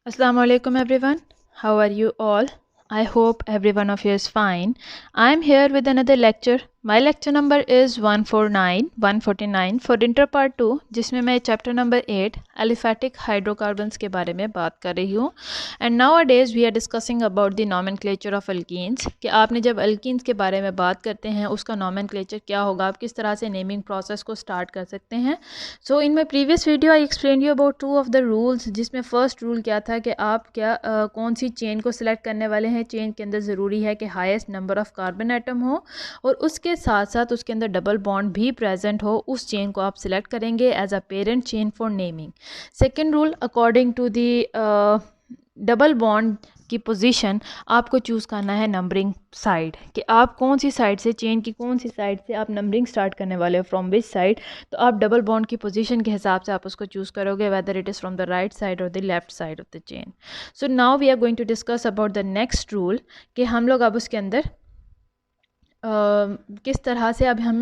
Assalamu alaikum everyone. How are you all? I hope every one of you is fine. I am here with another lecture. My lecture number is 149 for inter part 2 जिसमें मैं chapter number 8 aliphatic hydrocarbons के बारे में बात कर रही हूँ. And nowadays we are discussing about the nomenclature of alkenes कि आपने जब अल्कीन्स के बारे में बात करते हैं उसका नॉमेनक्लेचर क्या होगा, आप किस तरह से नेमिंग प्रोसेस को स्टार्ट कर सकते हैं. So in my previous video I explain you about 2 of the rules, जिसमें फर्स्ट रूल क्या था कि आप कौन सी चेन को सिलेक्ट करने वाले हैं. चेन के अंदर ज़रूरी है कि highest number of carbon atom हो और उसके साथ साथ उसके अंदर डबल बॉन्ड भी प्रेजेंट हो. उस चेन को आप सिलेक्ट करेंगे as a parent chain for naming. Second rule, according to the double bond की पोजीशन आपको चूज़ करना है नंबरिंग साइड, कि आप कौन सी साइड से, चेन की कौन सी साइड से आप नंबरिंग स्टार्ट करने वाले हो, फ्रॉम विच साइड. तो आप डबल बॉन्ड की पोजीशन के हिसाब से आप उसको चूज़ करोगे, whether it is from the right side और the left side of the chain. So now we are going to discuss about the next rule कि हम लोग अब उसके अंदर किस तरह से अब हम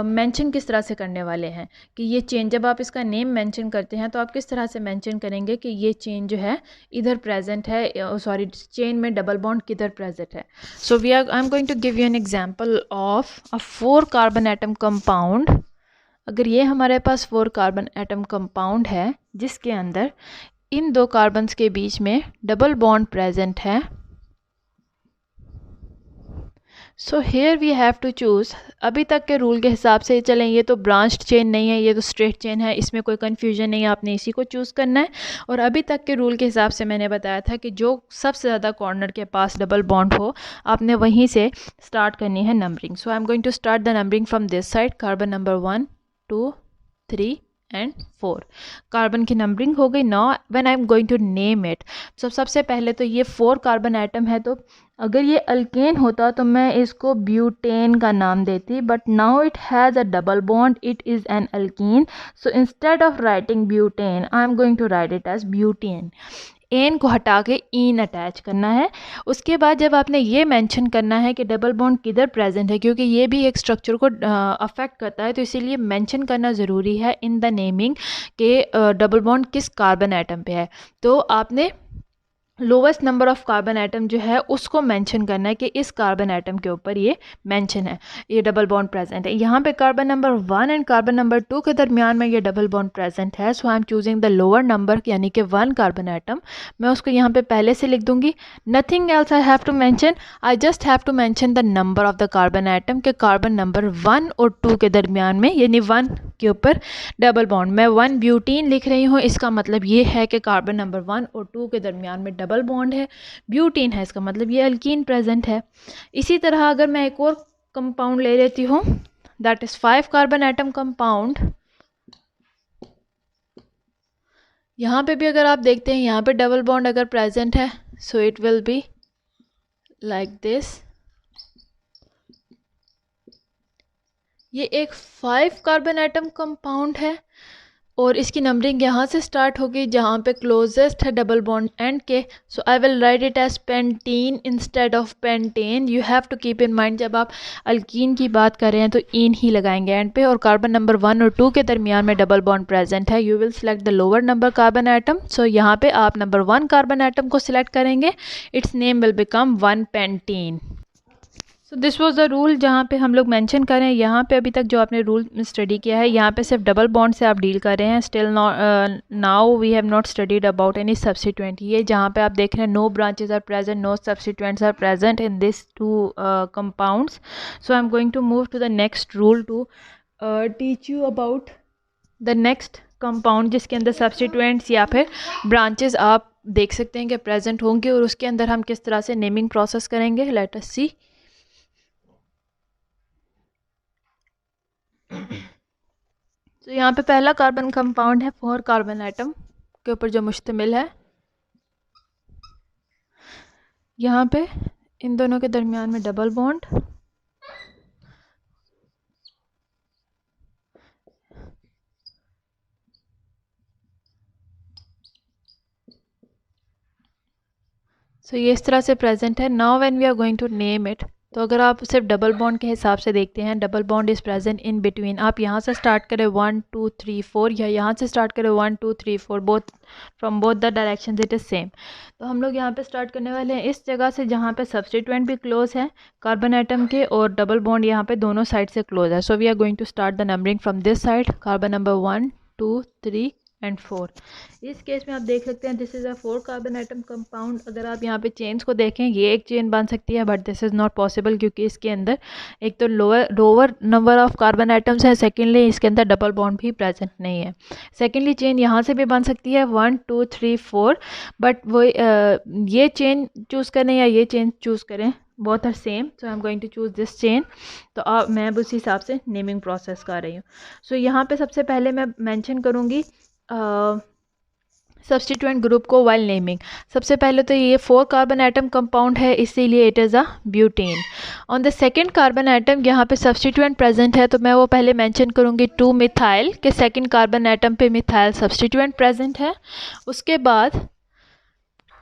मेंशन किस तरह से करने वाले हैं कि ये चेन, जब आप इसका नेम मेंशन करते हैं तो आप किस तरह से मेंशन करेंगे कि ये चेन जो है इधर प्रेजेंट है, सॉरी चेन में डबल बॉन्ड किधर प्रेजेंट है. So I am going to give you an example of a 4 carbon atom compound. अगर ये हमारे पास 4 कार्बन एटम कंपाउंड है जिसके अंदर इन 2 कार्बन्स के बीच में डबल बॉन्ड प्रेजेंट है. So here we have to choose. अभी तक के रूल के हिसाब से चलें, ये तो ब्रांच्ड चेन नहीं है, ये तो स्ट्रेट चेन है, इसमें कोई कन्फ्यूजन नहीं है, आपने इसी को चूज़ करना है. और अभी तक के रूल के हिसाब से मैंने बताया था कि जो सबसे ज़्यादा कॉर्नर के पास डबल बॉन्ड हो आपने वहीं से स्टार्ट करनी है numbering. So I am going to start the numbering from this side. Carbon number 1 2 3 and 4 carbon की नंबरिंग हो गई. Now when I am going to name it, सबसे पहले तो ये 4 कार्बन एटम है, तो अगर ये अल्केन होता तो मैं इसको ब्यूटेन का नाम देती, but now it has a double bond, it is an alkene. So instead of writing butane I am going to write it as butene. एन को हटा के ईन अटैच करना है. उसके बाद जब आपने ये मेंशन करना है कि डबल बॉन्ड किधर प्रेजेंट है, क्योंकि ये भी एक स्ट्रक्चर को अफेक्ट करता है, तो इसीलिए मेंशन करना ज़रूरी है इन द नेमिंग के डबल बॉन्ड किस कार्बन एटम पे है. तो आपने lowest number of carbon atom जो है उसको मेंशन करना है कि इस कार्बन एटम के ऊपर ये मेंशन है, ये डबल बॉन्ड प्रेजेंट है. यहाँ पे carbon number 1 and carbon number 2 के दरमियान में ये डबल बॉन्ड प्रेजेंट है. So I am choosing the lower number, यानी कि 1 कार्बन एटम. मैं उसको यहाँ पे पहले से लिख दूंगी. Nothing else I have to mention, I just have to mention the number of the carbon atom के कार्बन नंबर 1 और 2 के दरमियान में, यानी 1 के ऊपर डबल बॉन्ड. मैं 1 ब्यूटीन लिख रही हूँ, इसका मतलब ये है कि कार्बन नंबर 1 और 2 के दरमियान में डबल बॉन्ड है. ब्यूटीन है, इसका मतलब ये अल्कीन प्रेजेंट है. इसी तरह अगर मैं एक और कंपाउंड ले लेती हूँ, that is 5 carbon atom compound. यहाँ पे भी अगर आप देखते हैं यहाँ पे डबल बॉन्ड अगर प्रेजेंट है, so it will be like this. ये एक 5 कार्बन एटम कंपाउंड है और इसकी नंबरिंग यहाँ से स्टार्ट होगी जहाँ पे क्लोजेस्ट है डबल बॉन्ड एंड के. So I will write it as pentene instead of pentane. You have to keep in mind, जब आप अल्कीन की बात कर रहे हैं तो इन ही लगाएंगे एंड पे. और कार्बन नंबर 1 और 2 के दरमियान में डबल बॉन्ड प्रेजेंट है. You will select the lower number carbon atom. सो यहाँ पे आप नंबर 1 कार्बन एटम को सिलेक्ट करेंगे. It's name will become 1 pentene. So this was the rule जहाँ पे हम लोग मेंशन करें. यहाँ पे अभी तक जो आपने रूल स्टडी किया है, यहाँ पे सिर्फ डबल बॉन्ड से आप डील कर रहे हैं. Still now we have not studied about any substituent. ये जहाँ पे आप देख रहे हैं no branches are present, no substituents are present in this 2 compounds. So I am going to move to the next rule to teach you about the next compound जिसके अंदर substituents या फिर ब्रांचेस आप देख सकते हैं कि प्रेजेंट होंगे, और उसके अंदर हम किस तरह से नेमिंग प्रोसेस करेंगे. लेट अस सी. तो यहाँ पे पहला कार्बन कंपाउंड है 4 कार्बन एटम के ऊपर जो मुश्तमिल है. यहाँ पे इन दोनों के दरमियान में डबल बॉन्ड. सो ये इस तरह से प्रेजेंट है. Now when we are going to name it, तो अगर आप सिर्फ डबल बॉन्ड के हिसाब से देखते हैं, double bond is present in between, आप यहाँ से स्टार्ट करें 1 2 3 4 या यहाँ से स्टार्ट करें 1 2 3 4, both from both the direction it is same. तो हम लोग यहाँ पे स्टार्ट करने वाले हैं इस जगह से जहाँ पे सब्स्टिट्यूएंट भी क्लोज है कार्बन एटम के और डबल बॉन्ड यहाँ पे दोनों साइड से क्लोज है। So we are going to start the numbering from this side, carbon number 1 2 3 and 4। इस केस में आप देख सकते हैं this is a 4 carbon atom compound. अगर आप यहाँ पे चेन्स को देखें, ये एक चेन बन सकती है, but this is not possible क्योंकि इसके अंदर एक तो lower number of carbon atoms है, सेकेंडली इसके अंदर डबल बॉन्ड भी प्रेजेंट नहीं है। सेकेंडली चेन यहाँ से भी बन सकती है 1 2 3 4, बट वो ये चेन चूज़ करें या ये चेन चूज़ करें, both are same, so I am going to choose this chain. तो मैं उसी हिसाब से नेमिंग प्रोसेस कर रही हूँ। सो यहाँ पे सबसे पहले मैं मेंशन करूँगी सब्स्टिट्यूएंट ग्रुप को वाइल नेमिंग। सबसे पहले तो ये 4 कार्बन एटम कंपाउंड है, इसीलिए it is a butane. On the second carbon atom यहाँ पे सब्स्टिट्यूएंट प्रेजेंट है, तो मैं वो पहले मेंशन करूँगी 2 मिथाइल के सेकेंड कार्बन एटम पे मिथाइल सब्स्टिट्यूएंट प्रेजेंट है। उसके बाद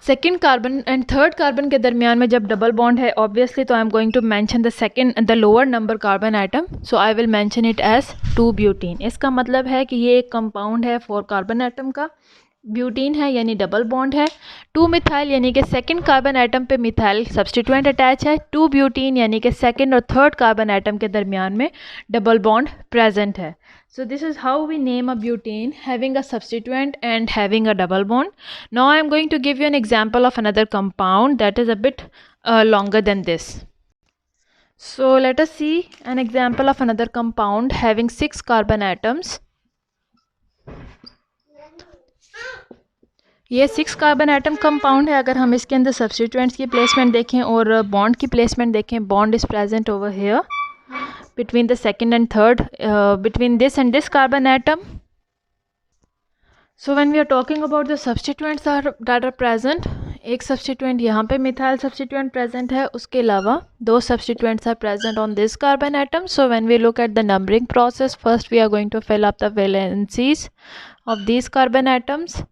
second carbon and third carbon के दरमियान में जब डबल बॉन्ड है ऑब्वियसली, तो I am going to mention the lower number carbon atom, so I will mention it as 2 butene. इसका मतलब है कि ये एक कंपाउंड है 4 कार्बन एटम का, ब्यूटीन है यानी डबल बॉन्ड है, 2 मिथाइल यानी कि सेकंड कार्बन एटम पे मिथाइल सब्स्टिट्यूएंट अटैच है, 2 ब्यूटीन यानी कि सेकंड और थर्ड कार्बन एटम के दरमियान में डबल बॉन्ड प्रेजेंट है। So this is how we name a butane, having a substituent and having a double bond. Now I am going to give you an example of another compound that is a bit longer than this. So let us see an example of another compound having 6 carbon atoms. ये 6 carbon atom compound है। अगर हम इसके अंदर substituents की placement देखें और bond की प्लेसमेंट देखें, bond is present over here between the second and third, between this and this carbon atom. So when we are talking about the substituents that are present, एक substituent यहाँ पे methyl substituent present है, उसके अलावा 2 substituents are present on this carbon atom. So when we look at the numbering process, first we are going to fill up the valencies of these carbon atoms.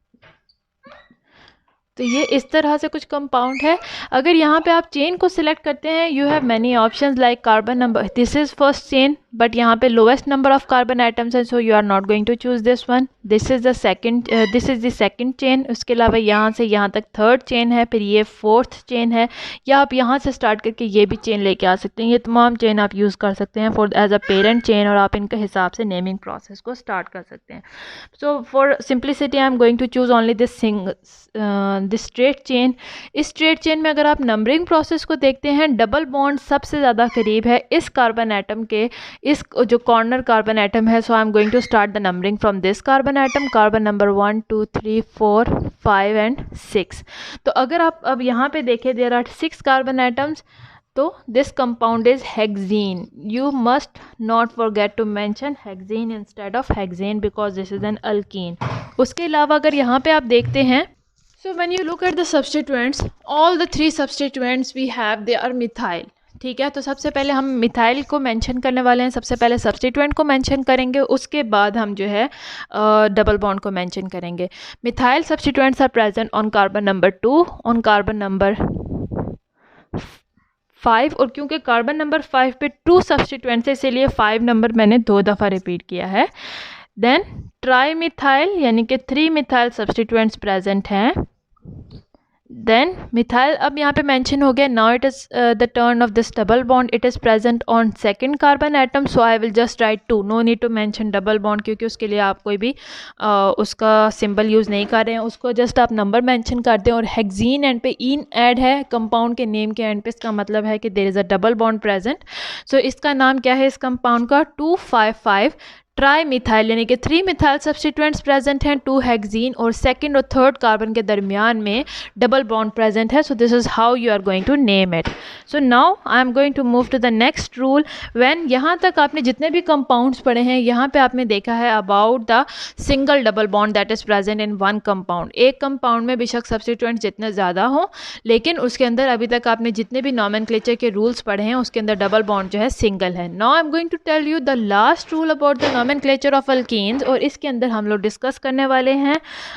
तो ये इस तरह से कुछ compound है। अगर यहाँ पे आप चेन को सिलेक्ट करते हैं, you have many options like carbon number, this is first chain, but यहाँ पे lowest number of carbon atoms हैं, so you are not going to choose this one. This is the second chain. उसके अलावा यहाँ से यहाँ तक third chain है, फिर ये फोर्थ चेन है, या आप यहाँ से स्टार्ट करके ये भी चेन लेके आ सकते हैं। ये तमाम चेन आप यूज़ कर सकते हैं for as a parent chain, और आप इनके हिसाब से नेमिंग प्रोसेस को स्टार्ट कर सकते हैं। So for simplicity I am going to choose only this straight chain. इस स्ट्रेट चेन में अगर आप नंबरिंग प्रोसेस को देखते हैं, डबल बॉन्ड सबसे ज़्यादा करीब है इस कार्बन एटम के, इस जो कॉर्नर कार्बन एटम है। So I am going to start the numbering from this carbon atom, carbon number 1 2 3 4 5 and 6। तो अगर आप अब यहाँ पे देखें, देयर आर 6 कार्बन एटम्स, तो this compound is hexene. You must not forget to mention hexene instead of hexane because this is an alkene. उसके अलावा अगर यहाँ पे आप देखते हैं, so when you look at the substituents, all the 3 substituents we have, they are methyl। ठीक है, तो सबसे पहले हम मिथाइल को मेंशन करने वाले हैं। सबसे पहले सब्स्टिट्यूएंट को मेंशन करेंगे, उसके बाद हम जो है डबल बॉन्ड को मेंशन करेंगे। Methyl substituents are present on carbon number 2, on carbon number 5, और क्योंकि कार्बन नंबर 5 पे 2 सब्स्टिट्यूएंट्स है, इसीलिए 5 नंबर मैंने 2 दफ़ा रिपीट किया है। देन ट्राई मिथाइल यानी कि 3 मिथाइल सब्स्टिट्यूएंट्स प्रेजेंट हैं। देन मिथाइल अब यहाँ पे मेंशन हो गया। Now it is the turn of this double bond, it is present on second carbon atom, so I will just write 2, no need to mention double bond, क्योंकि उसके लिए आप कोई भी उसका सिंबल यूज़ नहीं कर रहे हैं, उसको जस्ट आप नंबर मेंशन कर दें। और हेक्सेन एंड पे इन ऐड है कंपाउंड के नेम के एंड पे, इसका मतलब है कि there is a double bond present. सो इसका नाम क्या है इस कंपाउंड का? 255 ट्राई मिथाइल, यानी कि 3 मिथाइल सब्स्टिट्यूएंट्स प्रेजेंट हैं, 2 हेक्सेन, और सेकंड और थर्ड कार्बन के दरमियान में डबल बॉन्ड प्रेजेंट है। So this is how you are going to name it. So now I am going to move to the next rule. When यहाँ तक आपने जितने भी कंपाउंड्स पढ़े हैं, यहाँ पे आपने देखा है about the single double bond that is present in one compound. एक कंपाउंड में बेशक सब्स्टिट्यूएंट्स जितने ज़्यादा हों, लेकिन उसके अंदर अभी तक आपने जितने भी नॉमेनक्लेचर के रूल्स पढ़े हैं, उसके अंदर डबल बॉन्ड जो है सिंगल है। Now I am going to tell you the last rule about the nomenclature of alkenes, और इसके अंदर हम लोग डिस्कस करने वाले हैं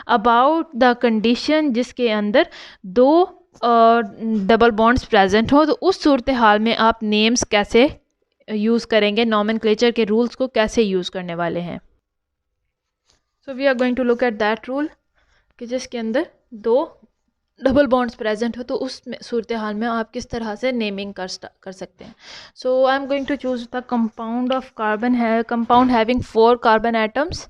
अबाउट द कंडीशन जिसके अंदर 2 डबल बॉन्ड्स प्रेजेंट हो, तो उस सूरत हाल में आप नेम्स कैसे यूज़ करेंगे, नॉमेनक्लेचर के रूल्स को कैसे यूज़ करने वाले हैं। So we are going to look at that rule कि जिसके अंदर दो डबल बॉन्ड्स प्रेजेंट हो तो उस सूरत हाल में आप किस तरह से नेमिंग कर सकते हैं। So I am going to choose the compound of carbon है, कंपाउंड हैविंग 4 कार्बन एटम्स।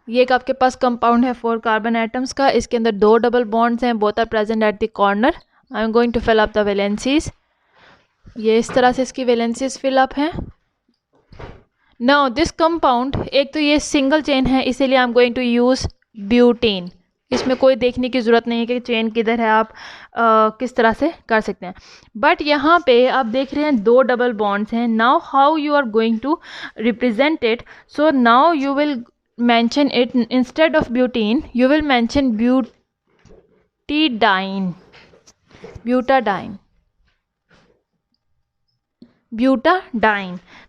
ये एक आपके पास कंपाउंड है 4 कार्बन एटम्स का, इसके अंदर 2 डबल बॉन्ड्स हैं, both are present at the corner. I am going to fill up the valencies. ये इस तरह से इसकी वैलेंसीज फिल अप हैं। नाउ दिस कंपाउंड, एक तो ये सिंगल चेन है इसीलिए I am going to use butane. इसमें कोई देखने की ज़रूरत नहीं है कि चेन किधर है, आप किस तरह से कर सकते हैं। बट यहाँ पे आप देख रहे हैं 2 डबल बॉन्ड्स हैं। Now how you are going to represent it, so now you will mention it instead of butene, you will mention butadiene,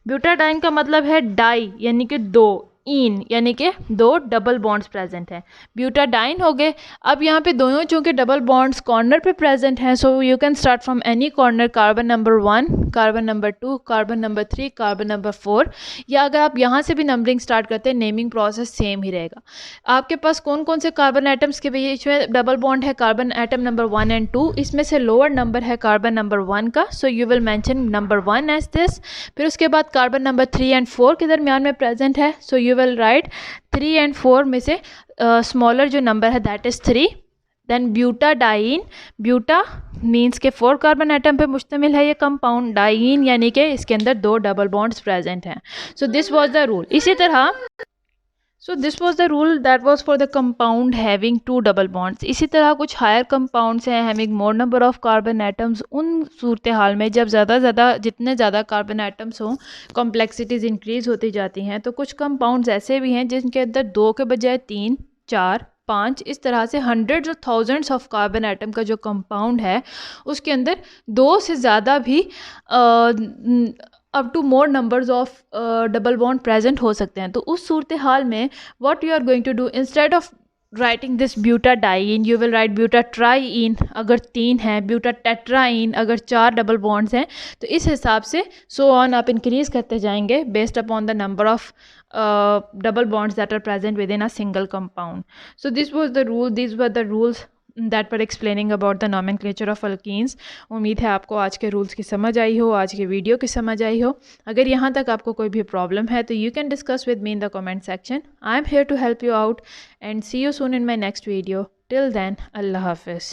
butadiene का मतलब है डाई यानी कि 2, इन यानी कि 2 डबल बॉन्ड्स प्रेजेंट हैं, ब्यूटाडाइन हो गए। अब यहाँ पे दोनों चूँकि डबल बॉन्ड्स कॉर्नर पे प्रेजेंट हैं, so you can start from any corner, carbon number 1, carbon number 2, carbon number 3, carbon number 4, या अगर आप यहाँ से भी नंबरिंग स्टार्ट करते हैं नेमिंग प्रोसेस सेम ही रहेगा। आपके पास कौन कौन से कार्बन एटम्स के बीच में डबल बॉन्ड है, कार्बन एटम नंबर 1 एंड 2, इसमें से लोअर नंबर है कार्बन नंबर 1 का, so you will mention number 1 as this. फिर उसके बाद कार्बन नंबर 3 एंड 4 के दरमियान में प्रेजेंट है, so you will write 3 and 4 में से स्मॉलर जो नंबर है that is 3। Then butadiene, buta means के 4 कार्बन एटम पे मुश्तमिल है ये कंपाउंड, डाइन यानी कि इसके अंदर 2 डबल बॉन्ड्स प्रेजेंट हैं। So this was the rule. इसी तरह this was the rule that was for the compound having 2 double bonds. इसी तरह कुछ हायर कंपाउंड्स हैं having more number of carbon atoms, उन सूरत हाल में जब जितने ज़्यादा कार्बन एटम्स हों कॉम्प्लेक्सिटीज़ इंक्रीज होती जाती हैं। तो कुछ कंपाउंड्स ऐसे भी हैं जिनके अंदर 2 के बजाय 3, 4, 5 इस तरह से हंड्रेड्स और थाउजेंड्स ऑफ कार्बन एटम का जो कंपाउंड है उसके अंदर 2 से ज़्यादा भी up to more numbers of double bond present हो सकते हैं। तो उस सूरत हाल में what you are going to do, instead of writing this butadiene you will write butatriene अगर 3 है, ब्यूटाटेट्राइन अगर 4 डबल बॉन्ड्स हैं। तो इस हिसाब से सो ऑन आप इंक्रीज करते जाएंगे based upon the number of double bonds that are present within a single compound. So this was the rule, these were the rules that were explaining about the nomenclature of alkenes. उम्मीद है आपको आज के rules की समझ आई हो, आज के वीडियो की समझ आई हो। अगर यहाँ तक आपको कोई भी प्रॉब्लम है तो you can discuss with me in the comment section. I am here to help you out and see you soon in my next video. Till then, Allah Hafiz.